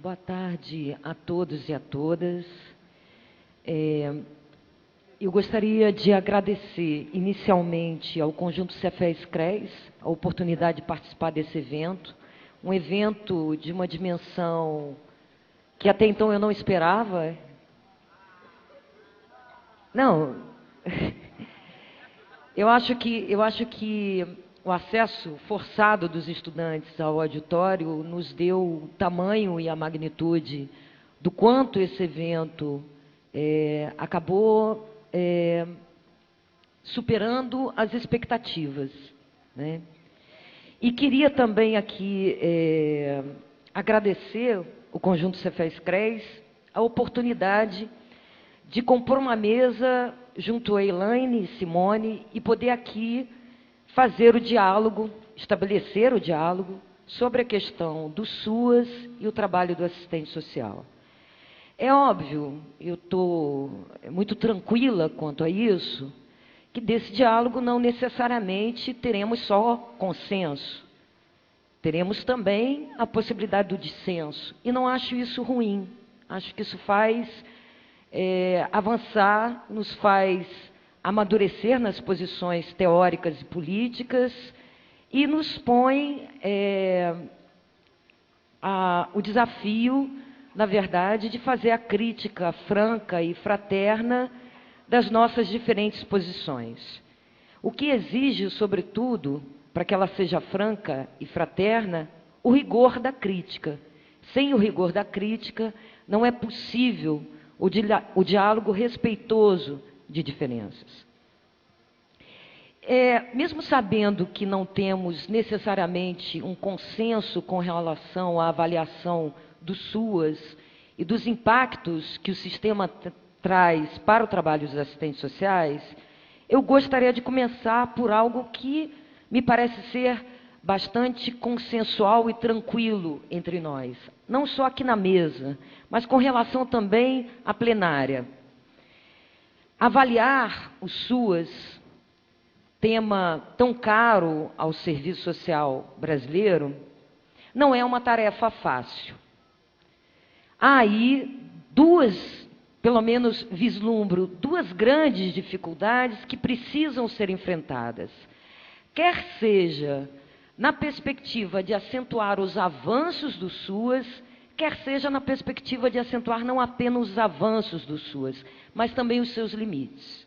Boa tarde a todos e a todas. Eu gostaria de agradecer inicialmente ao Conjunto Cefés-CRES a oportunidade de participar desse evento, um evento de uma dimensão que até então eu não esperava. Não, eu acho que o acesso forçado dos estudantes ao auditório nos deu o tamanho e a magnitude do quanto esse evento acabou superando as expectativas, né? E queria também aqui agradecer o Conjunto Cefés-CRES a oportunidade de compor uma mesa junto a Elaine e Simone e poder aqui fazer o diálogo, estabelecer o diálogo sobre a questão do SUAS e o trabalho do assistente social. É óbvio, eu estou muito tranquila quanto a isso, que desse diálogo não necessariamente teremos só consenso. Teremos também a possibilidade do dissenso. E não acho isso ruim. Acho que isso faz avançar, nos faz amadurecer nas posições teóricas e políticas e nos põe o desafio, na verdade, de fazer a crítica franca e fraterna das nossas diferentes posições. O que exige, sobretudo, para que ela seja franca e fraterna, o rigor da crítica. Sem o rigor da crítica, não é possível o diálogo respeitoso de diferenças. Mesmo sabendo que não temos necessariamente um consenso com relação à avaliação do SUAS e dos impactos que o sistema traz para o trabalho dos assistentes sociais, eu gostaria de começar por algo que me parece ser bastante consensual e tranquilo entre nós, não só aqui na mesa, mas com relação também à plenária. Avaliar o SUAS, tema tão caro ao serviço social brasileiro, não é uma tarefa fácil. Há aí pelo menos vislumbro, duas grandes dificuldades que precisam ser enfrentadas. Quer seja na perspectiva de acentuar os avanços do SUAS, quer seja na perspectiva de acentuar não apenas os avanços do SUAS, mas também os seus limites.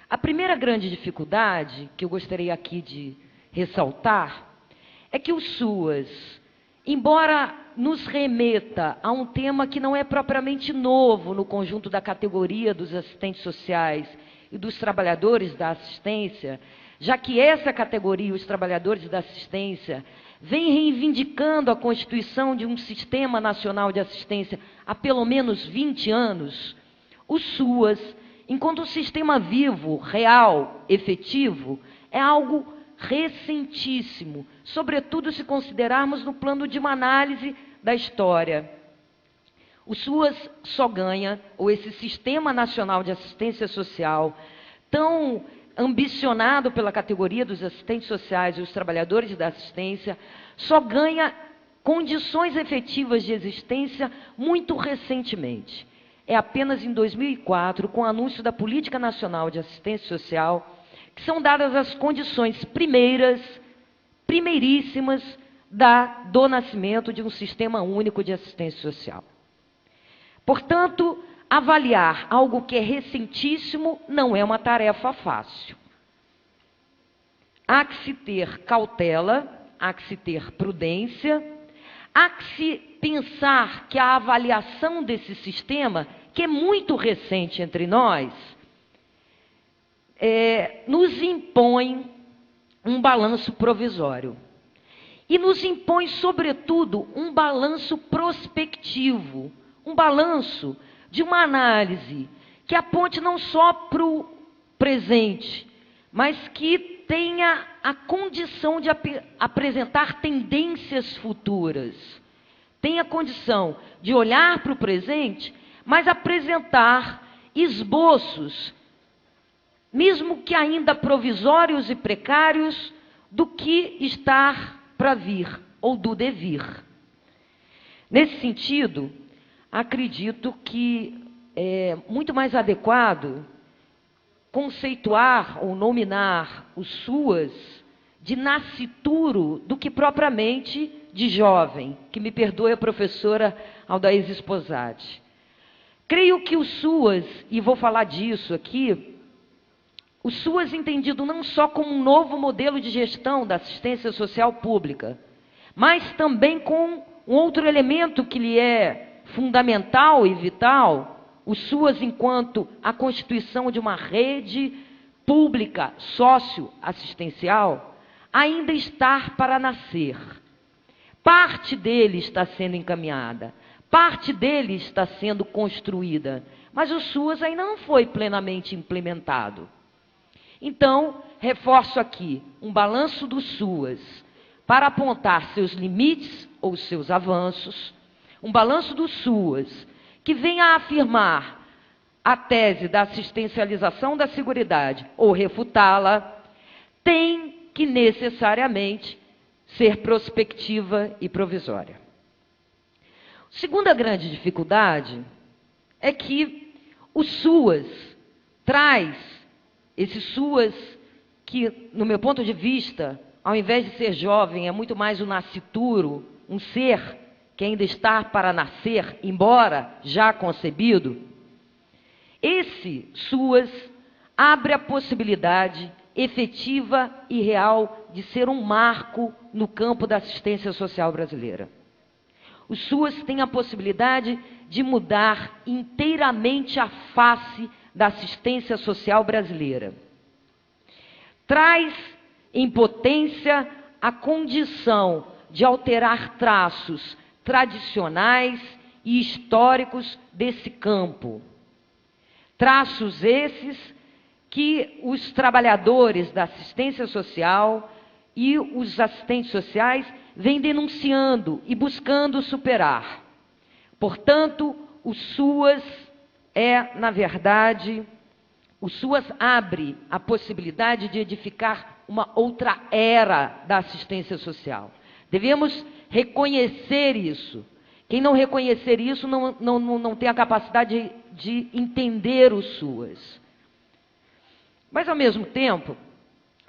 A primeira grande dificuldade que eu gostaria aqui de ressaltar é que o SUAS, embora nos remeta a um tema que não é propriamente novo no conjunto da categoria dos assistentes sociais e dos trabalhadores da assistência, já que essa categoria, os trabalhadores da assistência, vem reivindicando a constituição de um sistema nacional de assistência há pelo menos 20 anos, o SUAS, enquanto um sistema vivo, real, efetivo, é algo recentíssimo, sobretudo se considerarmos no plano de uma análise da história. O SUAS só ganha, ou esse Sistema Nacional de Assistência Social, tão ambicionado pela categoria dos assistentes sociais e os trabalhadores da assistência, só ganha condições efetivas de existência muito recentemente. É apenas em 2004, com o anúncio da Política Nacional de Assistência Social, que são dadas as condições primeiríssimas do nascimento de um sistema único de assistência social. Portanto, avaliar algo que é recentíssimo não é uma tarefa fácil. Há que se ter cautela, há que se ter prudência, há que se pensar que a avaliação desse sistema, que é muito recente entre nós, nos impõe um balanço provisório. E nos impõe, sobretudo, um balanço prospectivo, um balanço de uma análise que aponte não só para o presente, mas que tenha a condição de apresentar tendências futuras. Tenha a condição de olhar para o presente, mas apresentar esboços, mesmo que ainda provisórios e precários, do que está para vir, ou do devir. Nesse sentido, acredito que é muito mais adequado conceituar ou nominar os SUAS de nascituro do que propriamente de jovem, que me perdoe a professora Aldaís Sposati. Creio que os SUAS, e vou falar disso aqui, os SUAS entendido não só como um novo modelo de gestão da assistência social pública, mas também com um outro elemento que lhe é fundamental e vital, os SUAS enquanto a constituição de uma rede pública socioassistencial, ainda está para nascer. Parte dele está sendo encaminhada, parte dele está sendo construída, mas o SUAS ainda não foi plenamente implementado. Então, reforço aqui um balanço do SUAS para apontar seus limites ou seus avanços, um balanço do SUAS que venha a afirmar a tese da assistencialização da Seguridade ou refutá-la, tem que necessariamente ser prospectiva e provisória. Segunda grande dificuldade é que o SUAS traz esse SUAS que, no meu ponto de vista, ao invés de ser jovem, é muito mais um nascituro, um ser que ainda está para nascer, embora já concebido. Esse SUAS abre a possibilidade efetiva e real de ser um marco no campo da assistência social brasileira. O SUAS tem a possibilidade de mudar inteiramente a face da assistência social brasileira. Traz em potência a condição de alterar traços tradicionais e históricos desse campo. Traços esses que os trabalhadores da assistência social e os assistentes sociais vêm denunciando e buscando superar. Portanto, o SUAS é, na verdade, o SUAS abre a possibilidade de edificar uma outra era da assistência social. Devemos reconhecer isso. Quem não reconhecer isso não tem a capacidade de entender o SUAS. Mas, ao mesmo tempo,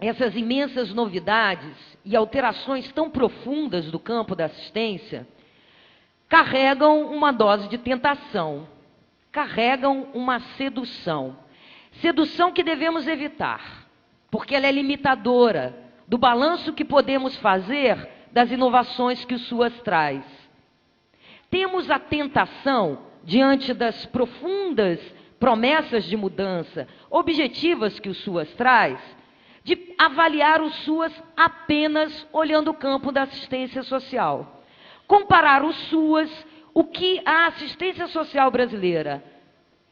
essas imensas novidades e alterações tão profundas do campo da assistência carregam uma dose de tentação, carregam uma sedução. Sedução que devemos evitar, porque ela é limitadora do balanço que podemos fazer das inovações que o SUAS traz. Temos a tentação, diante das profundas promessas de mudança objetivas que o SUAS traz, de avaliar o SUAS apenas olhando o campo da assistência social. Comparar o SUAS, o que a assistência social brasileira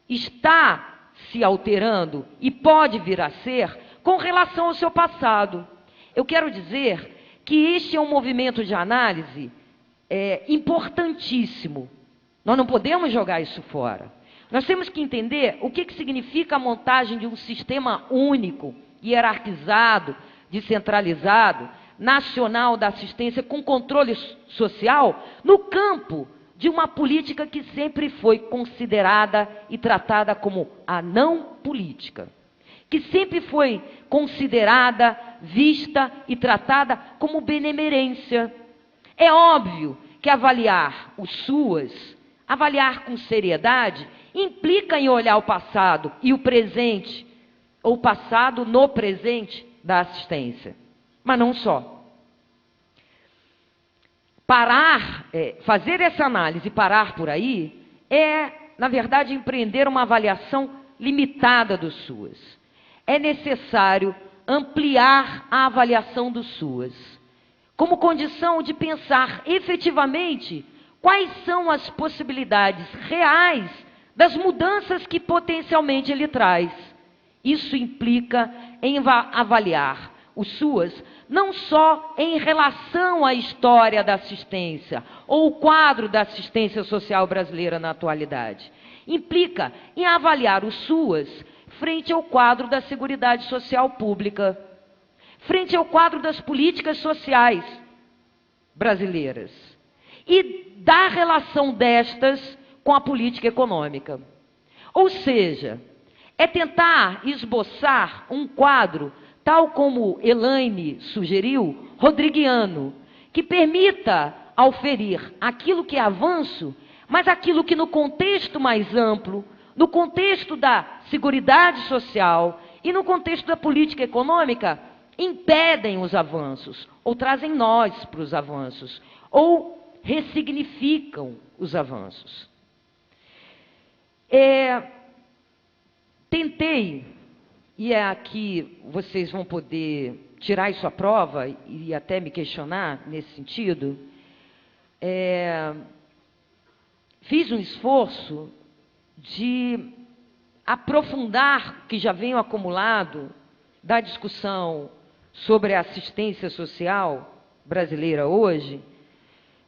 está se alterando e pode vir a ser com relação ao seu passado. Eu quero dizer que este é um movimento de análise importantíssimo. Nós não podemos jogar isso fora. Nós temos que entender o que significa a montagem de um sistema único, hierarquizado, descentralizado, nacional da assistência com controle social no campo de uma política que sempre foi considerada e tratada como a não política, que sempre foi considerada, vista e tratada como benemerência. É óbvio que avaliar o SUAS, avaliar com seriedade, implica em olhar o passado e o presente, ou o passado no presente da assistência. Mas não só. Fazer essa análise e parar por aí é, na verdade, empreender uma avaliação limitada do SUAS. É necessário ampliar a avaliação do SUAS, como condição de pensar efetivamente quais são as possibilidades reais das mudanças que potencialmente ele traz. Isso implica em avaliar o SUAS não só em relação à história da assistência ou o quadro da assistência social brasileira na atualidade. Implica em avaliar o SUAS frente ao quadro da Seguridade Social Pública, frente ao quadro das políticas sociais brasileiras. e da relação destas com a política econômica. Ou seja, é tentar esboçar um quadro, tal como Elaine sugeriu, rodriguiano, que permita auferir aquilo que é avanço, mas aquilo que no contexto mais amplo, no contexto da seguridade social e no contexto da política econômica, impedem os avanços, ou trazem nós para os avanços, ou ressignificam os avanços. Tentei, e é aqui vocês vão poder tirar isso à prova e até me questionar nesse sentido, fiz um esforço de aprofundar o que já venho acumulado da discussão sobre a assistência social brasileira hoje,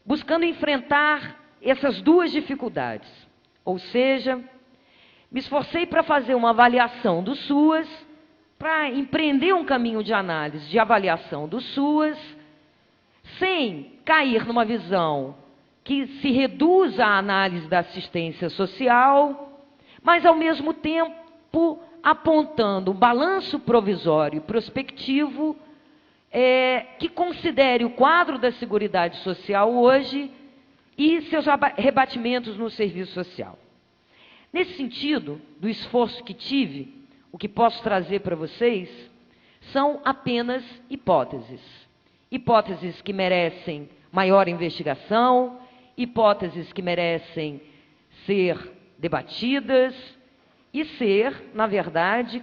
buscando enfrentar essas duas dificuldades. Ou seja, me esforcei para fazer uma avaliação do SUAS, para empreender um caminho de análise, de avaliação do SUAS, sem cair numa visão que se reduz à análise da assistência social, mas, ao mesmo tempo, apontando um balanço provisório e prospectivo que considere o quadro da Seguridade Social hoje e seus rebatimentos no serviço social. Nesse sentido, do esforço que tive, o que posso trazer para vocês são apenas hipóteses. Hipóteses que merecem maior investigação, hipóteses que merecem ser debatidas e ser, na verdade,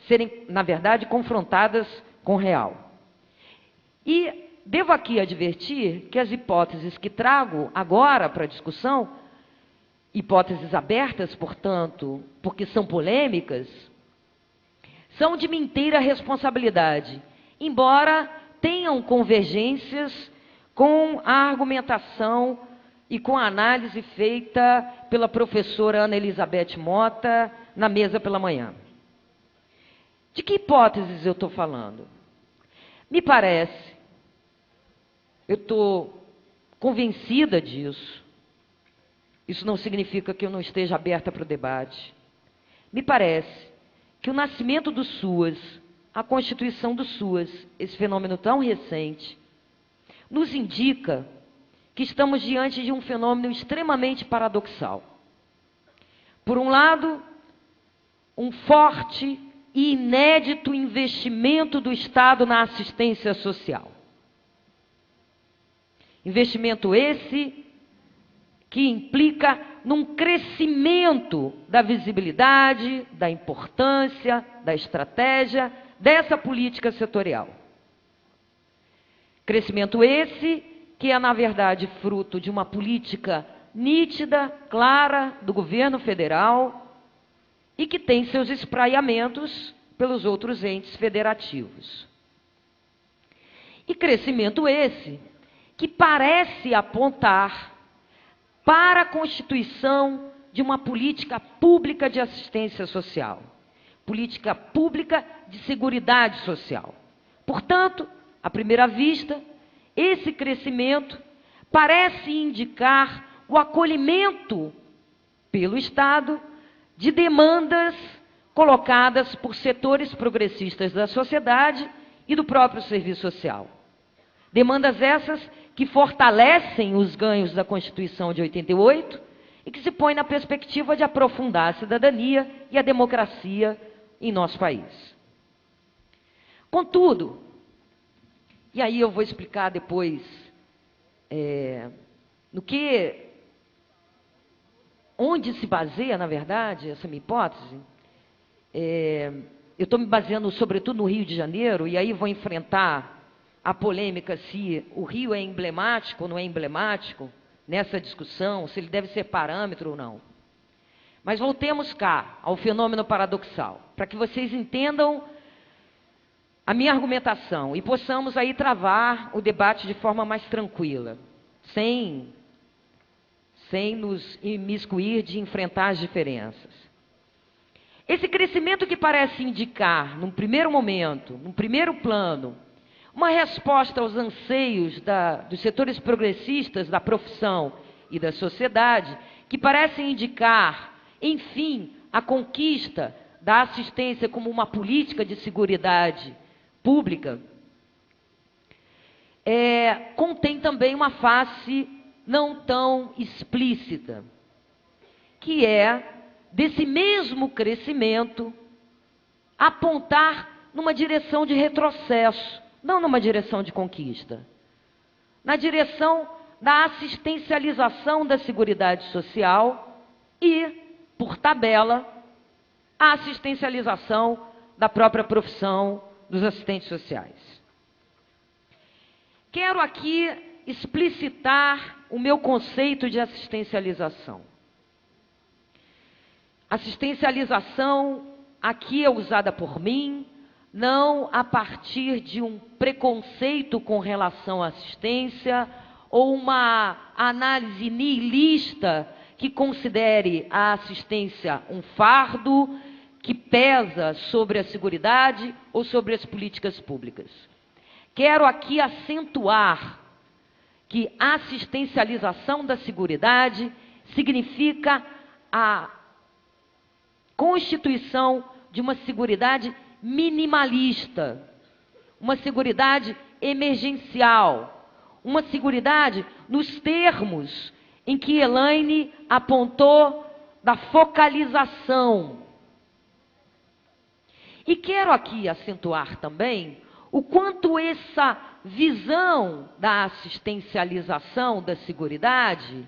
serem, na verdade, confrontadas com o real. E devo aqui advertir que as hipóteses que trago agora para discussão, hipóteses abertas, portanto, porque são polêmicas, são de minha inteira responsabilidade, embora tenham convergências com a argumentação e com a análise feita pela professora Ana Elizabeth Mota na mesa pela manhã. De que hipóteses eu estou falando? Me parece, eu estou convencida disso, isso não significa que eu não esteja aberta para o debate. Me parece que o nascimento do SUAS, a constituição do SUAS, esse fenômeno tão recente, nos indica que estamos diante de um fenômeno extremamente paradoxal. Por um lado, um forte e inédito investimento do Estado na assistência social. Investimento esse que implica num crescimento da visibilidade, da importância, da estratégia dessa política setorial. Crescimento esse que é, na verdade, fruto de uma política nítida, clara, do governo federal e que tem seus espraiamentos pelos outros entes federativos. E crescimento esse que parece apontar para a constituição de uma política pública de assistência social, política pública de seguridade social. Portanto, à primeira vista, esse crescimento parece indicar o acolhimento pelo Estado de demandas colocadas por setores progressistas da sociedade e do próprio serviço social. Demandas essas que fortalecem os ganhos da Constituição de 88 e que se põem na perspectiva de aprofundar a cidadania e a democracia em nosso país. Contudo, e aí eu vou explicar depois onde se baseia, na verdade, essa minha hipótese. Eu estou me baseando sobretudo no Rio de Janeiro, e aí vou enfrentar a polêmica se o Rio é emblemático ou não é emblemático nessa discussão, se ele deve ser parâmetro ou não. Mas voltemos cá ao fenômeno paradoxal, para que vocês entendam a minha argumentação e possamos aí travar o debate de forma mais tranquila, sem nos imiscuir de enfrentar as diferenças. Esse crescimento que parece indicar, num primeiro momento, num primeiro plano, uma resposta aos anseios dos setores progressistas da profissão e da sociedade, que parecem indicar, enfim, a conquista da assistência como uma política de seguridade pública, contém também uma face não tão explícita, que é desse mesmo crescimento apontar numa direção de retrocesso, não numa direção de conquista, na direção da assistencialização da Seguridade Social e, por tabela, a assistencialização da própria profissão dos assistentes sociais. Quero aqui explicitar o meu conceito de assistencialização. Assistencialização aqui é usada por mim, não a partir de um preconceito com relação à assistência ou uma análise nihilista que considere a assistência um fardo que pesa sobre a seguridade ou sobre as políticas públicas. Quero aqui acentuar que a assistencialização da seguridade significa a constituição de uma seguridade minimalista, uma seguridade emergencial, uma seguridade nos termos em que Elaine apontou da focalização. E quero aqui acentuar também o quanto essa visão da assistencialização da seguridade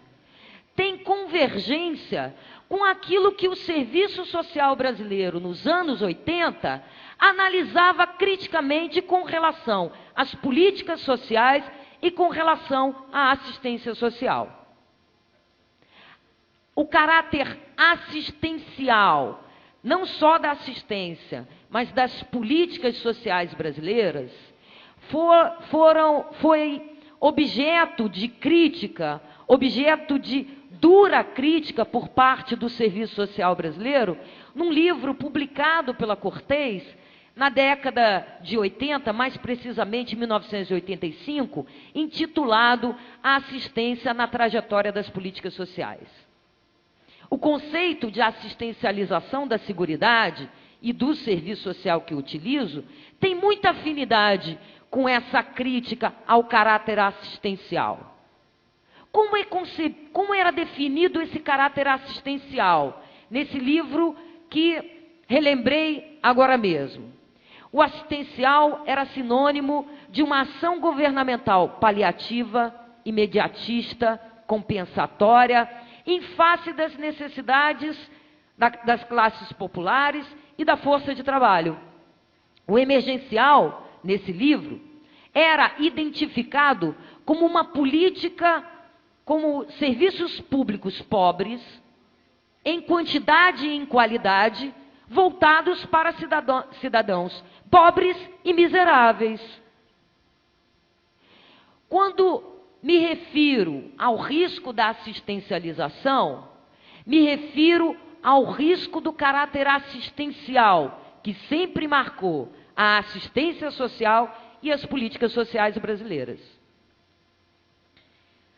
tem convergência com aquilo que o Serviço Social Brasileiro, nos anos 80, analisava criticamente com relação às políticas sociais e com relação à assistência social. O caráter assistencial, não só da assistência, mas das políticas sociais brasileiras, foi objeto de crítica, objeto de dura crítica por parte do Serviço Social Brasileiro, num livro publicado pela Cortez, na década de 80, mais precisamente em 1985, intitulado A Assistência na Trajetória das Políticas Sociais. O conceito de assistencialização da seguridade e do serviço social que utilizo tem muita afinidade com essa crítica ao caráter assistencial. Como era definido esse caráter assistencial? Nesse livro que relembrei agora mesmo. O assistencial era sinônimo de uma ação governamental paliativa, imediatista, compensatória, em face das necessidades das classes populares e da força de trabalho. O emergencial, nesse livro, era identificado como uma política, como serviços públicos pobres, em quantidade e em qualidade, voltados para cidadãos pobres e miseráveis. Quando me refiro ao risco da assistencialização, me refiro ao risco do caráter assistencial, que sempre marcou a assistência social e as políticas sociais brasileiras.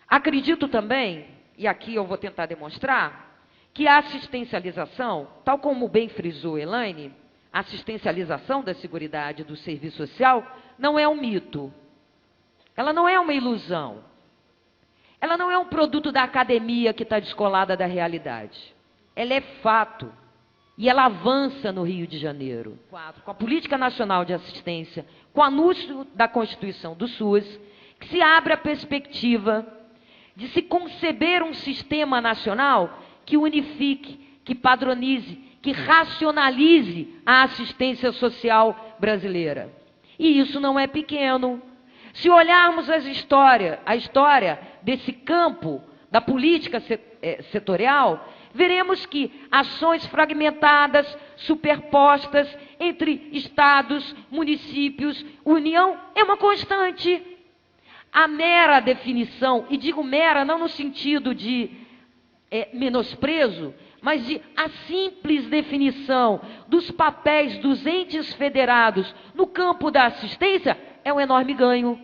Acredito também, e aqui eu vou tentar demonstrar, que a assistencialização, tal como bem frisou Elaine, a assistencialização da seguridade do serviço social não é um mito. Ela não é uma ilusão. Ela não é um produto da academia que está descolada da realidade. Ela é fato. E ela avança no Rio de Janeiro. Com a Política Nacional de Assistência, com o anúncio da Constituição do SUS, que se abre a perspectiva de se conceber um sistema nacional que unifique, que padronize, que racionalize a assistência social brasileira. E isso não é pequeno. Se olharmos a história desse campo da política setorial, veremos que ações fragmentadas, superpostas entre estados, municípios, União, é uma constante. A mera definição, e digo mera não no sentido de menosprezo, mas de a simples definição dos papéis dos entes federados no campo da assistência é um enorme ganho.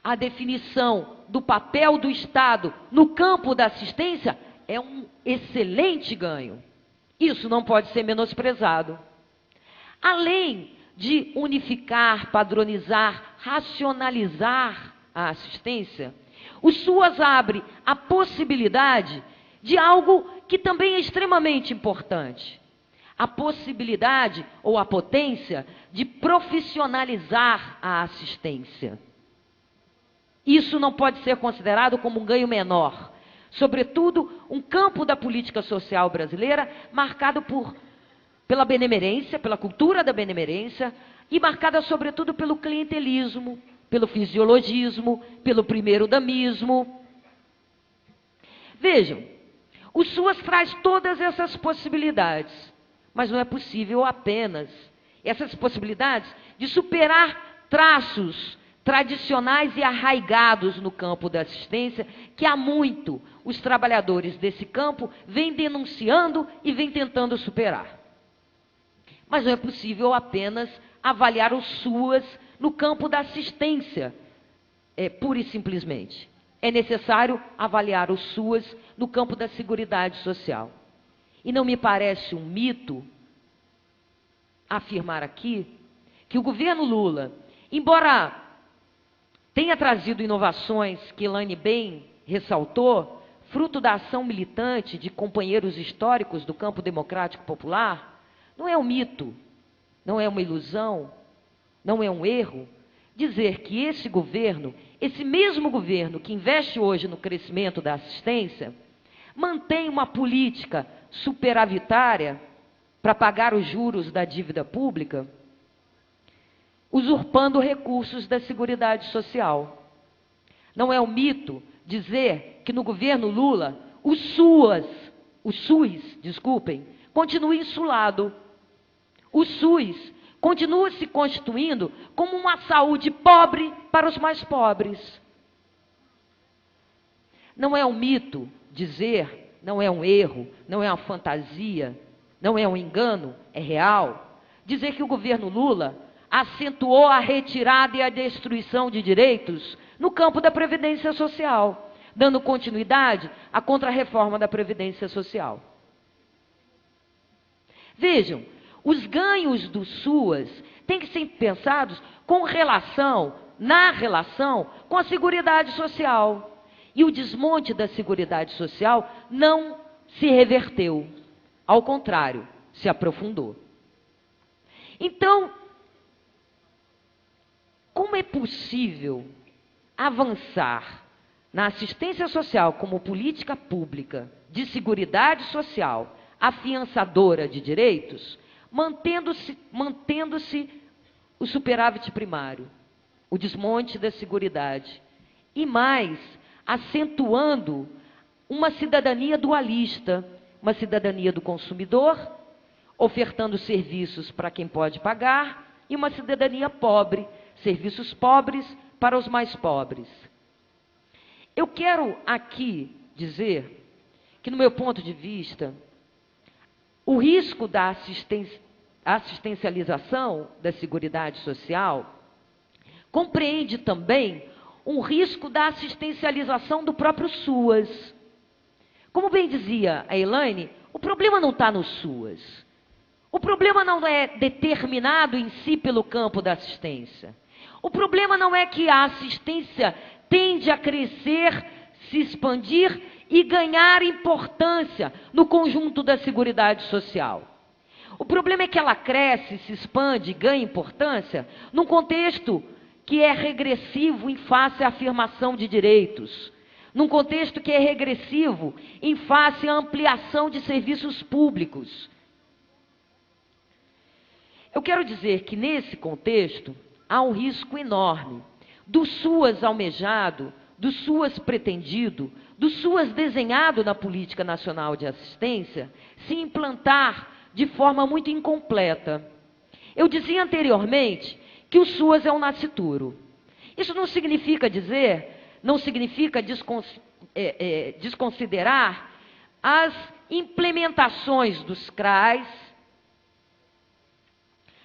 A definição do papel do Estado no campo da assistência é um excelente ganho. Isso não pode ser menosprezado. Além de unificar, padronizar, racionalizar a assistência, o SUAS abre a possibilidade de algo que também é extremamente importante. A possibilidade ou a potência de profissionalizar a assistência. Isso não pode ser considerado como um ganho menor. Sobretudo, um campo da política social brasileira marcado pela benemerência, pela cultura da benemerência, e marcada, sobretudo, pelo clientelismo, pelo fisiologismo, pelo primeiro-damismo. Vejam, o SUAS traz todas essas possibilidades, mas não é possível apenas essas possibilidades de superar traços tradicionais e arraigados no campo da assistência, que há muito os trabalhadores desse campo vêm denunciando e vêm tentando superar. Mas não é possível apenas avaliar o SUAS no campo da assistência, pura e simplesmente. É necessário avaliar o SUAS no campo da Seguridade Social. E não me parece um mito afirmar aqui que o governo Lula, embora tenha trazido inovações que Elaine bem ressaltou, fruto da ação militante de companheiros históricos do campo democrático popular, não é um mito, não é uma ilusão, não é um erro dizer que esse governo, esse mesmo governo que investe hoje no crescimento da assistência, mantém uma política superavitária para pagar os juros da dívida pública, usurpando recursos da Seguridade Social. Não é um mito dizer que no governo Lula, o SUS, continua insulado. O SUS continua se constituindo como uma saúde pobre para os mais pobres. Não é um mito dizer, não é um erro, não é uma fantasia, não é um engano, é real, dizer que o governo Lula acentuou a retirada e a destruição de direitos no campo da Previdência Social, dando continuidade à contrarreforma da Previdência Social. Vejam, os ganhos do SUAS têm que ser pensados na relação com a Seguridade Social. E o desmonte da Seguridade Social não se reverteu. Ao contrário, se aprofundou. Então, como é possível avançar na assistência social como política pública de seguridade social afiançadora de direitos, mantendo-se o superávit primário, o desmonte da seguridade, e mais, acentuando uma cidadania dualista, uma cidadania do consumidor, ofertando serviços para quem pode pagar, e uma cidadania pobre, serviços pobres para os mais pobres. Eu quero aqui dizer que, no meu ponto de vista, o risco da assistencialização da Seguridade Social compreende também um risco da assistencialização do próprio SUAS. Como bem dizia a Elaine, o problema não está no SUAS. O problema não é determinado em si pelo campo da assistência. O problema não é que a assistência tende a crescer, se expandir e ganhar importância no conjunto da Seguridade Social. O problema é que ela cresce, se expande e ganha importância num contexto que é regressivo em face à afirmação de direitos, num contexto que é regressivo em face à ampliação de serviços públicos. Eu quero dizer que, nesse contexto, há um risco enorme do SUAS almejado, do SUAS pretendido, do SUAS desenhado na Política Nacional de Assistência, se implantar de forma muito incompleta. Eu dizia anteriormente que o SUAS é um nascituro. Isso não significa desconsiderar as implementações dos CRAs,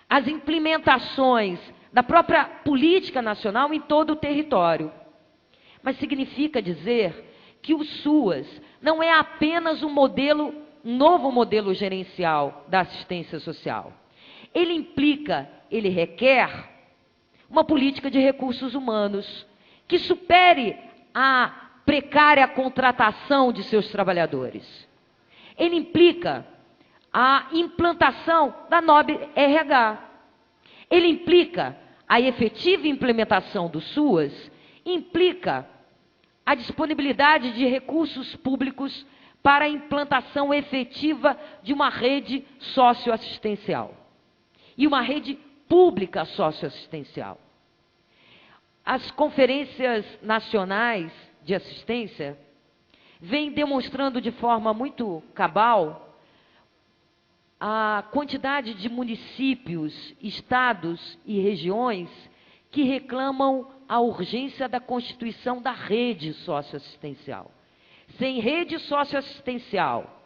as implementações da própria política nacional em todo o território. Mas significa dizer que o SUAS não é apenas um novo modelo gerencial da assistência social. Ele requer uma política de recursos humanos que supere a precária contratação de seus trabalhadores. Ele implica a implantação da NOB-RH. Ele implica a efetiva implementação do SUAS, implica a disponibilidade de recursos públicos para a implantação efetiva de uma rede socioassistencial e uma rede pública socioassistencial. As conferências nacionais de assistência vêm demonstrando de forma muito cabal a quantidade de municípios, estados e regiões que reclamam a urgência da constituição da rede socioassistencial. Sem rede socioassistencial,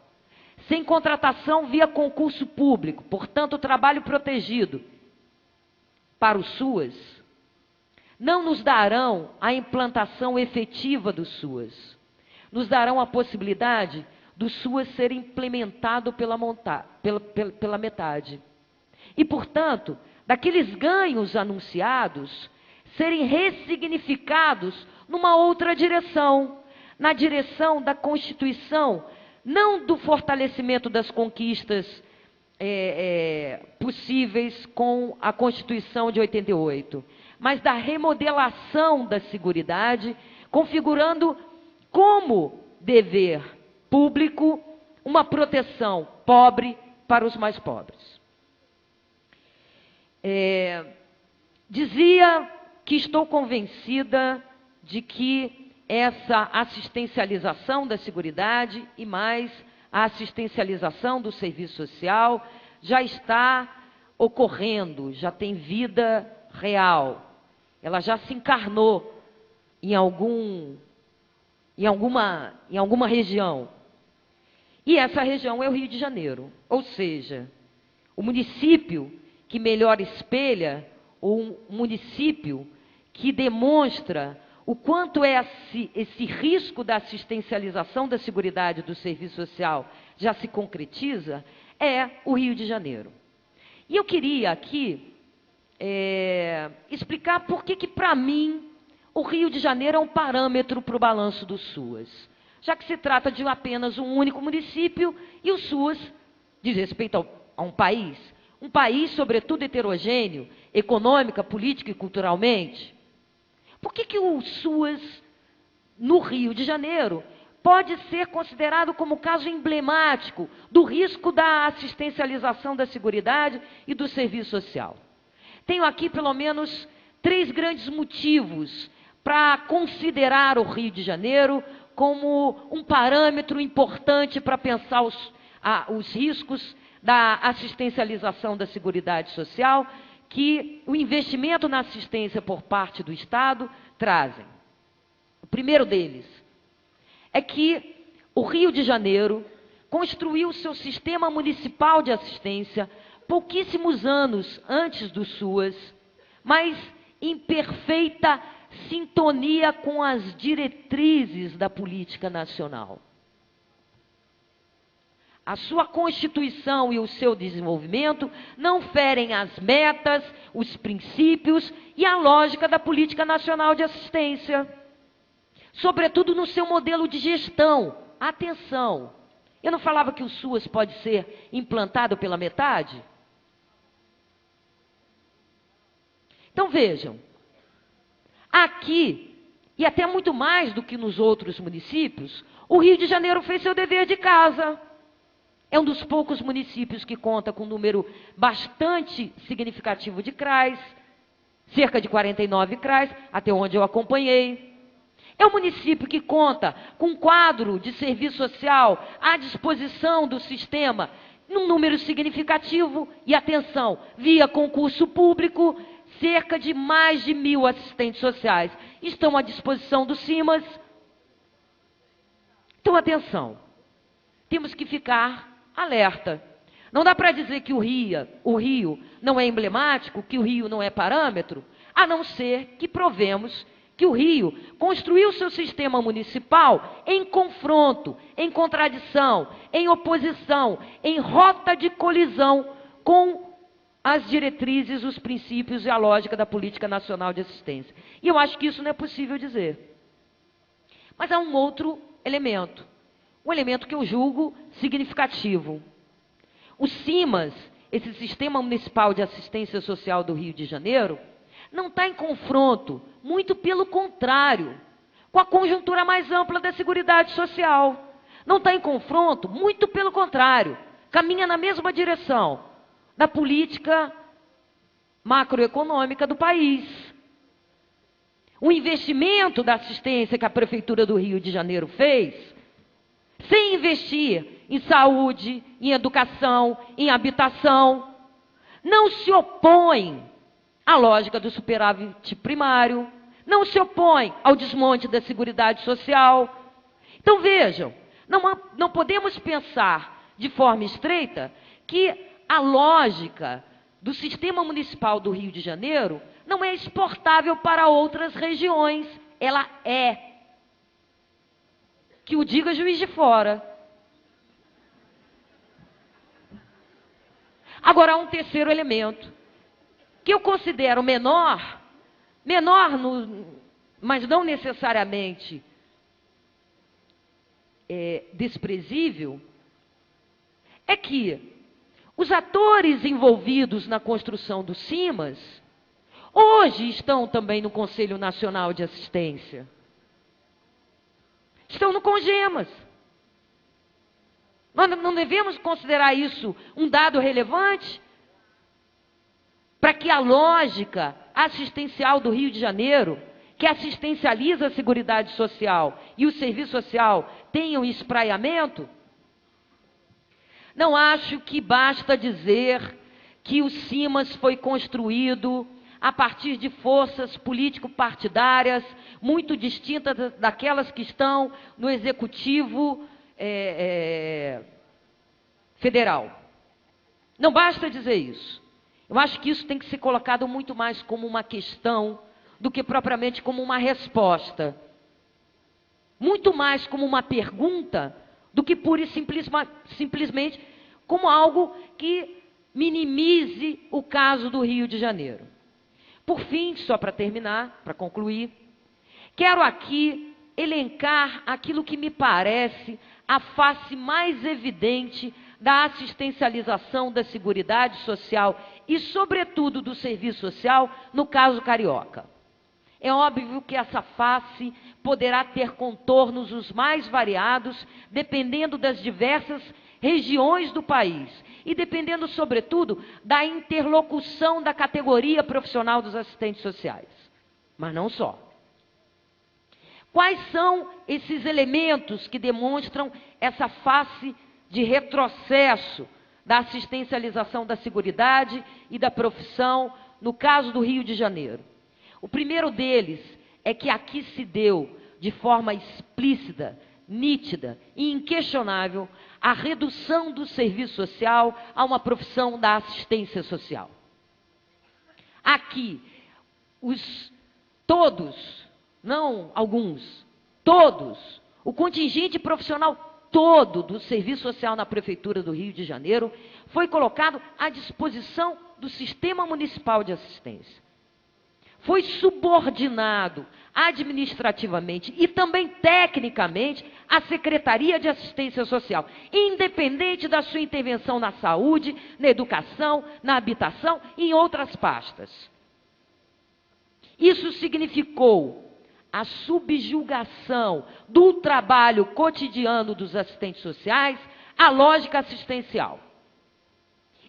sem contratação via concurso público, portanto, trabalho protegido para o SUAS, não nos darão a implantação efetiva do SUAS. Nos darão a possibilidade do SUAS ser implementado pela metade. E, portanto, daqueles ganhos anunciados, serem ressignificados numa outra direção, na direção da constituição, não do fortalecimento das conquistas possíveis com a Constituição de 88, mas da remodelação da Seguridade, configurando como dever público uma proteção pobre para os mais pobres. Dizia que estou convencida de que essa assistencialização da Seguridade e mais a assistencialização do serviço social já está ocorrendo, já tem vida real. Ela já se encarnou em alguma região. E essa região é o Rio de Janeiro. Ou seja, o município que melhor espelha, ou um município que demonstra o quanto esse risco da assistencialização da Seguridade do serviço social já se concretiza, é o Rio de Janeiro. E eu queria aqui explicar por que para mim, o Rio de Janeiro é um parâmetro para o balanço do SUAS. Já que se trata de apenas um único município e o SUAS diz respeito a um país sobretudo heterogêneo, econômica, política e culturalmente. Por que o SUAS, no Rio de Janeiro, pode ser considerado como caso emblemático do risco da assistencialização da Seguridade e do serviço social? Tenho aqui pelo menos 3 grandes motivos para considerar o Rio de Janeiro como um parâmetro importante para pensar os riscos da assistencialização da Seguridade Social que o investimento na assistência por parte do Estado trazem. O primeiro deles é que o Rio de Janeiro construiu seu sistema municipal de assistência pouquíssimos anos antes do SUAS, mas em perfeita sintonia com as diretrizes da política nacional. A sua Constituição e o seu desenvolvimento não ferem as metas, os princípios e a lógica da política nacional de assistência. Sobretudo no seu modelo de gestão. Atenção, eu não falava que o SUAS pode ser implantado pela metade? Então vejam, aqui, e até muito mais do que nos outros municípios, o Rio de Janeiro fez seu dever de casa. É um dos poucos municípios que conta com um número bastante significativo de CRAs, cerca de 49 CRAs, até onde eu acompanhei. É um município que conta com um quadro de serviço social à disposição do sistema, num número significativo, e atenção, via concurso público, cerca de mais de 1.000 assistentes sociais estão à disposição do CIMAS. Então, atenção, temos que ficar alerta. Não dá para dizer que o Rio não é emblemático, que o Rio não é parâmetro, a não ser que provemos que o Rio construiu seu sistema municipal em confronto, em contradição, em oposição, em rota de colisão com as diretrizes, os princípios e a lógica da Política Nacional de Assistência. E eu acho que isso não é possível dizer. Mas há um outro elemento, um elemento que eu julgo significativo. O SIMAS, esse Sistema Municipal de Assistência Social do Rio de Janeiro, não está em confronto, muito pelo contrário, com a conjuntura mais ampla da Seguridade Social. Não está em confronto, muito pelo contrário, caminha na mesma direção da política macroeconômica do país. O investimento da assistência que a Prefeitura do Rio de Janeiro fez, sem investir em saúde, em educação, em habitação, não se opõe à lógica do superávit primário, não se opõe ao desmonte da Seguridade Social. Então vejam, não podemos pensar de forma estreita que a lógica do Sistema Municipal do Rio de Janeiro não é exportável para outras regiões. Ela é. Que o diga Juiz de Fora. Agora, há um terceiro elemento, que eu considero menor, mas não necessariamente desprezível, é que os atores envolvidos na construção do SIMAS, hoje estão também no Conselho Nacional de Assistência. Estão no CONGEMAS. Nós não devemos considerar isso um dado relevante para que a lógica assistencial do Rio de Janeiro, que assistencializa a Seguridade Social e o Serviço Social, tenham espraiamento? Não acho que basta dizer que o SIMAS foi construído a partir de forças político-partidárias muito distintas daquelas que estão no Executivo Federal. Não basta dizer isso. Eu acho que isso tem que ser colocado muito mais como uma questão do que propriamente como uma resposta. Muito mais como uma pergunta do que pura e simplesmente como algo que minimize o caso do Rio de Janeiro. Por fim, só para terminar, para concluir, quero aqui elencar aquilo que me parece a face mais evidente da assistencialização da Seguridade Social e, sobretudo, do Serviço Social no caso carioca. É óbvio que essa face poderá ter contornos os mais variados, dependendo das diversas regiões do país e dependendo, sobretudo, da interlocução da categoria profissional dos assistentes sociais. Mas não só. Quais são esses elementos que demonstram essa face de retrocesso da assistencialização da Seguridade e da profissão no caso do Rio de Janeiro? O primeiro deles é que aqui se deu, de forma explícita, nítida e inquestionável, a redução do serviço social a uma profissão da assistência social. Aqui, todos, não alguns, todos, o contingente profissional todo do serviço social na Prefeitura do Rio de Janeiro foi colocado à disposição do Sistema Municipal de Assistência. Foi subordinado administrativamente e também tecnicamente à Secretaria de Assistência Social, independente da sua intervenção na saúde, na educação, na habitação e em outras pastas. Isso significou a subjugação do trabalho cotidiano dos assistentes sociais à lógica assistencial.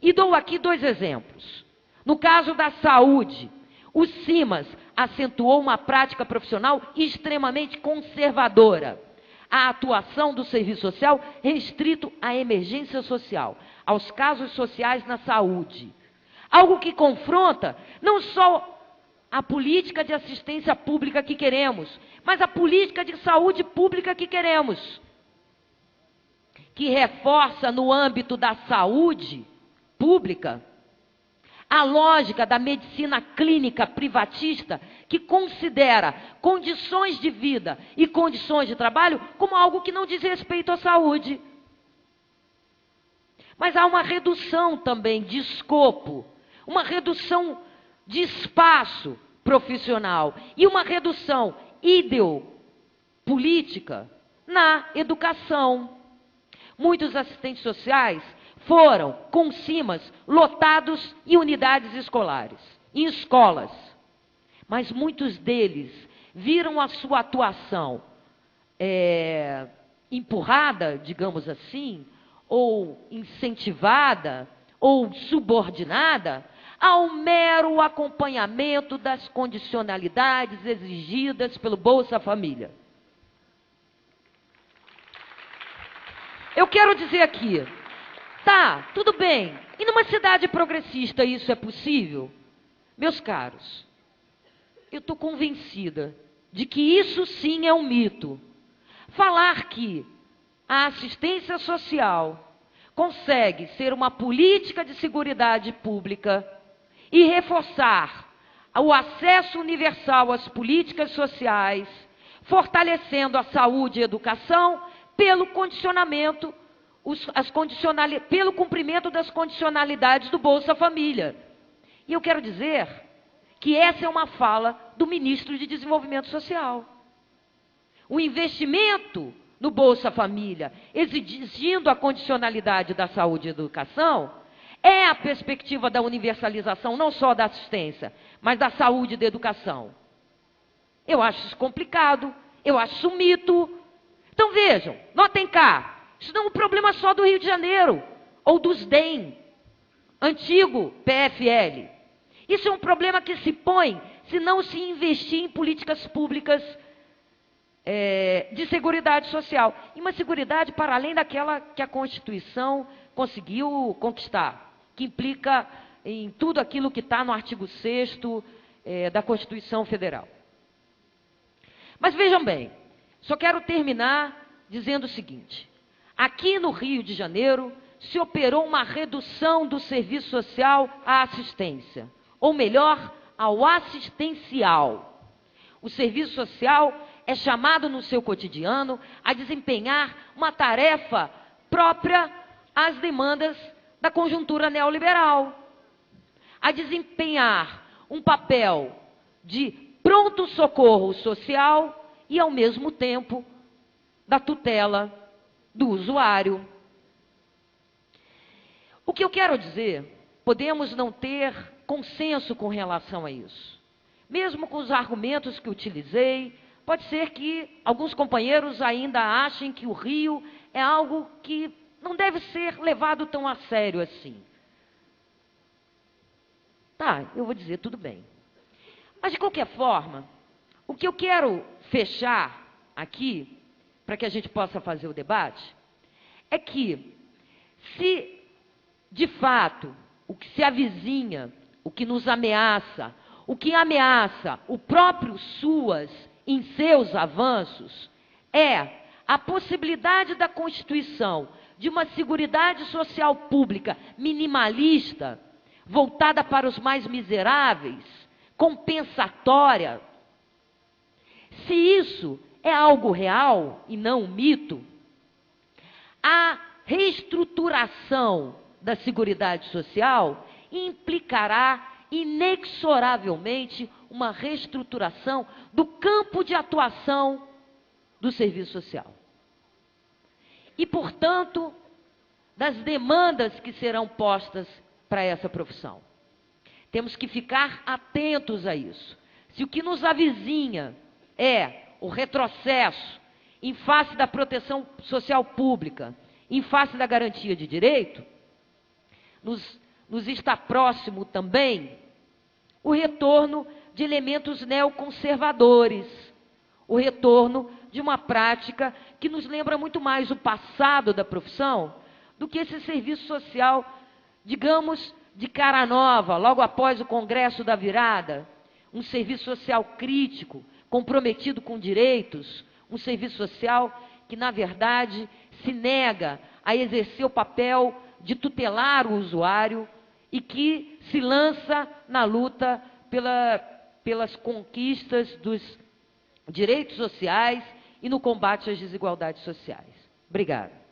E dou aqui 2 exemplos. No caso da saúde, o SIMAS acentuou uma prática profissional extremamente conservadora. A atuação do serviço social restrito à emergência social, aos casos sociais na saúde. Algo que confronta não só a política de assistência pública que queremos, mas a política de saúde pública que queremos, que reforça no âmbito da saúde pública, a lógica da medicina clínica privatista, que considera condições de vida e condições de trabalho como algo que não diz respeito à saúde. Mas há uma redução também de escopo, uma redução de espaço profissional e uma redução ideopolítica na educação. Muitos assistentes sociais foram com cimas lotados em unidades escolares, em escolas. Mas muitos deles viram a sua atuação empurrada, digamos assim, ou incentivada, ou subordinada ao mero acompanhamento das condicionalidades exigidas pelo Bolsa Família. Eu quero dizer aqui, tá, tudo bem, e numa cidade progressista isso é possível? Meus caros, eu estou convencida de que isso sim é um mito. Falar que a assistência social consegue ser uma política de seguridade pública e reforçar o acesso universal às políticas sociais, fortalecendo a saúde e a educação pelo condicionamento, pelo cumprimento das condicionalidades do Bolsa Família. E eu quero dizer que essa é uma fala do ministro de Desenvolvimento Social. O investimento no Bolsa Família, exigindo a condicionalidade da saúde e educação, é a perspectiva da universalização, não só da assistência, mas da saúde e da educação. Eu acho isso complicado, eu acho isso um mito. Então vejam, notem cá, isso não é um problema só do Rio de Janeiro, ou dos DEM, antigo PFL. Isso é um problema que se põe se não se investir em políticas públicas de seguridade social. E uma seguridade para além daquela que a Constituição conseguiu conquistar, que implica em tudo aquilo que está no artigo 6º da Constituição Federal. Mas vejam bem, só quero terminar dizendo o seguinte. Aqui no Rio de Janeiro se operou uma redução do serviço social à assistência, ou melhor, ao assistencial. O serviço social é chamado no seu cotidiano a desempenhar uma tarefa própria às demandas da conjuntura neoliberal, a desempenhar um papel de pronto-socorro social e, ao mesmo tempo, da tutela do usuário. O que eu quero dizer, podemos não ter consenso com relação a isso. Mesmo com os argumentos que utilizei, pode ser que alguns companheiros ainda achem que o Rio é algo que não deve ser levado tão a sério assim. Tá, eu vou dizer tudo bem. Mas, de qualquer forma, o que eu quero fechar aqui, para que a gente possa fazer o debate, é que, se, de fato, o que se avizinha, o que nos ameaça, o que ameaça o próprio SUAS em seus avanços, é a possibilidade da constituição de uma seguridade social pública minimalista, voltada para os mais miseráveis, compensatória. Se isso é algo real e não um mito, a reestruturação da Seguridade Social implicará inexoravelmente uma reestruturação do campo de atuação do serviço social. E, portanto, das demandas que serão postas para essa profissão. Temos que ficar atentos a isso. Se o que nos avizinha é o retrocesso em face da proteção social pública, em face da garantia de direito, nos está próximo também o retorno de elementos neoconservadores, o retorno de uma prática que nos lembra muito mais o passado da profissão do que esse serviço social, digamos, de cara nova, logo após o Congresso da Virada, um serviço social crítico, comprometido com direitos, um serviço social que, na verdade, se nega a exercer o papel de tutelar o usuário e que se lança na luta pelas conquistas dos direitos sociais e no combate às desigualdades sociais. Obrigada.